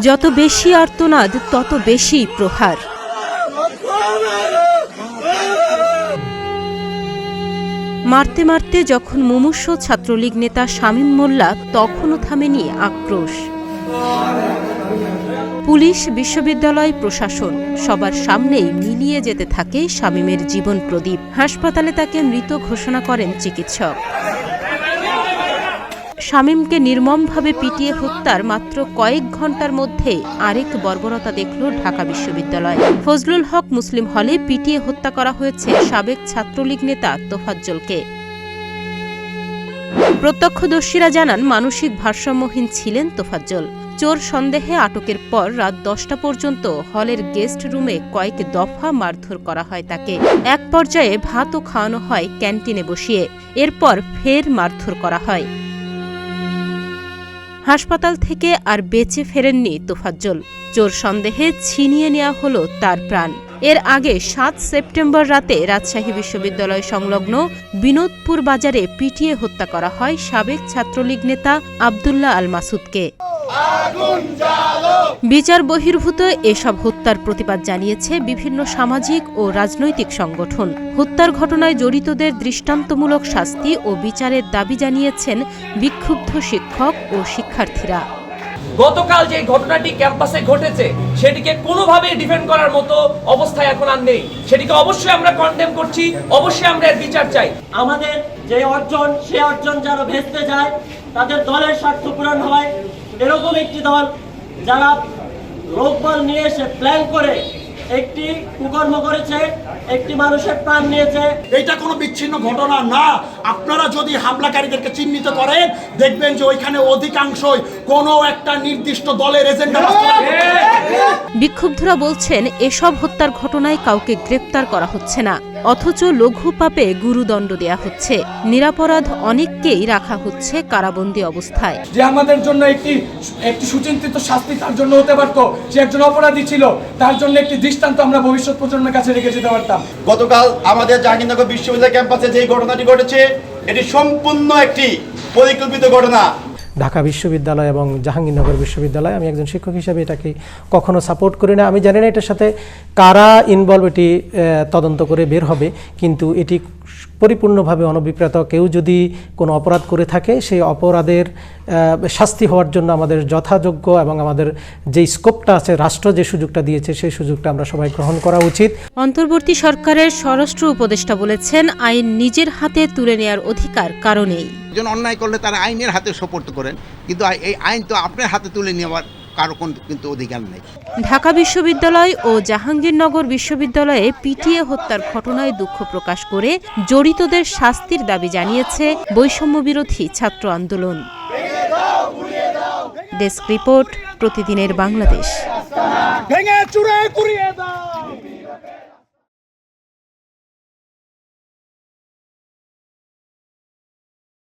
যত বেশি আর্তনাদ তত বেশি প্রহার। মারতে মারতে যখন মুমূর্ষু ছাত্রলীগ নেতা শামীম মোল্লা, তখনও থামেনি আক্রোশ। পুলিশ, বিশ্ববিদ্যালয়, প্রশাসন সবার সামনেই মিলিয়ে যেতে থাকে শামীমের জীবন প্রদীপ। হাসপাতালে তাকে মৃত ঘোষণা করেন চিকিৎসক। শামীমকে নির্মমভাবে পিটিয়ে হত্যার মাত্র কয়েক ঘণ্টার মধ্যে আরেক বর্বরতা দেখল ঢাকা বিশ্ববিদ্যালয়। ফজলুল হক মুসলিম হলে পিটিয়ে হত্যা করা হয়েছে সাবেক ছাত্রলীগ নেতা তোফাজ্জলকে। প্রত্যক্ষদর্শীরা জানান, মানসিক ভারসাম্যহীন ছিলেন তোফাজ্জল। চোর সন্দেহে আটকের পর রাত 10টা পর্যন্ত হলের গেস্ট রুমে কয়েক দফা মারধর করা হয় তাকে। এক পর্যায়ে ভাতও খাওয়ানো হয় ক্যান্টিনে বসিয়ে, এরপর ফের মারধর করা হয়। হাসপাতাল থেকে আর বেঁচে ফেরেননি তোফাজ্জল। চোর সন্দেহে ছিনিয়ে নেওয়া হলো তার প্রাণ। এর আগে 7 সেপ্টেম্বর রাতে রাজশাহী বিশ্ববিদ্যালয় সংলগ্ন বিনোদপুর বাজারে পিটিয়ে হত্যা করা হয় সাবেক ছাত্রলীগ নেতা আব্দুল্লাহ আল মাসুদকে। বিচার বহির্ভূত এসব হত্যার প্রতিবাদ জানিয়েছে বিভিন্ন সামাজিক ও রাজনৈতিক সংগঠন। হত্যার ঘটনায় জড়িতদের দৃষ্টান্তমূলক শাস্তি ও বিচারের দাবি জানিয়েছেন বিক্ষুব্ধ শিক্ষক ও শিক্ষার্থীরা। গতকাল যে ঘটনাটি ক্যাম্পাসে ঘটেছে সেটিকে কোনোভাবেই ডিফেন্ড করার মতো অবস্থায় এখন আর নেই। সেটিকে অবশ্যই আমরা কন্ডেম করছি, অবশ্যই আমরা এর বিচার চাই। আমাদের যে অর্জন, সে অর্জন যারা ভেস্তে যায়, তাদের দলের স্বার্থ পূরণ হয়, এরকম একটি দল যারা লোকবল নিয়ে এসে প্ল্যান করে একটি কুকর্ম করেছে, একটি মানুষের প্রাণ নিয়েছে। এটা কোনো বিচ্ছিন্ন ঘটনা না। আপনারা যদি হামলাকারীদেরকে চিহ্নিত করেন, দেখবেন যে ওইখানে অধিকাংশই কোনো একটা নির্দিষ্ট দলের এজেন্ডা। বিক্ষুব্ধরা বলছেন, এসব হত্যার ঘটনায় কাউকে গ্রেপ্তার করা হচ্ছে না, অথচ লঘু পাপে গুরুদণ্ড দেয়া হচ্ছে। নিরাপরাধ অনেককেই রাখা হচ্ছে কারাবন্দী অবস্থায়। যে আমাদের জন্য একটি সুচিন্তিত শাস্তি তার জন্য হতে পারত, সে একজন অপরাধী ছিল, তার জন্য একটি দৃষ্টান্ত আমরা ভবিষ্যৎ প্রজন্মের কাছে রেখে যেতে পারতাম। গতকাল আমাদের জাহাঙ্গীরনগর বিশ্ববিদ্যালয় ক্যাম্পাসে যে ঘটনাটি ঘটেছে, এটি সম্পূর্ণ একটি পরিকল্পিত ঘটনা। ঢাকা বিশ্ববিদ্যালয় এবং জাহাঙ্গীরনগর বিশ্ববিদ্যালয়, আমি একজন শিক্ষক হিসেবে এটাকে কখনো সাপোর্ট করি না। আমি জানি না এটার সাথে কারা ইনভলভ, এটি তদন্ত করে বের হবে। কিন্তু এটি পরিপূর্ণভাবে অনভিপ্রেত কেউ যদি কোনো অপরাধ করে থাকে, সেই অপরাধের শাস্তি হওয়ার জন্য আমাদের যথাযোগ্য এবং আমাদের যে স্কোপটা আছে, রাষ্ট্র যে সুযোগটা দিয়েছে, সেই সুযোগটা আমরা সবাই গ্রহণ করা উচিত। অন্তর্বর্তী সরকারের স্বরাষ্ট্র উপদেষ্টা বলেছেন, আইন নিজের হাতে তুলে নেয়ার অধিকার কারো নেই। একজন অন্যায় করলে তারা আইনের হাতে সোপর্দ করেন, কিন্তু এই আইন তো আপনার হাতে তুলে নেওয়ার কারো কিন্তু অধিকার নেই। ঢাকা বিশ্ববিদ্যালয় ও জাহাঙ্গীরনগর বিশ্ববিদ্যালয়ে পিটিয়ে হত্যার ঘটনায় দুঃখ প্রকাশ করে জড়িতদের শাস্তির দাবি জানিয়েছে বৈষম্য বিরোধী ছাত্র আন্দোলন। ডেস্ক রিপোর্ট, প্রতিদিনের বাংলাদেশ।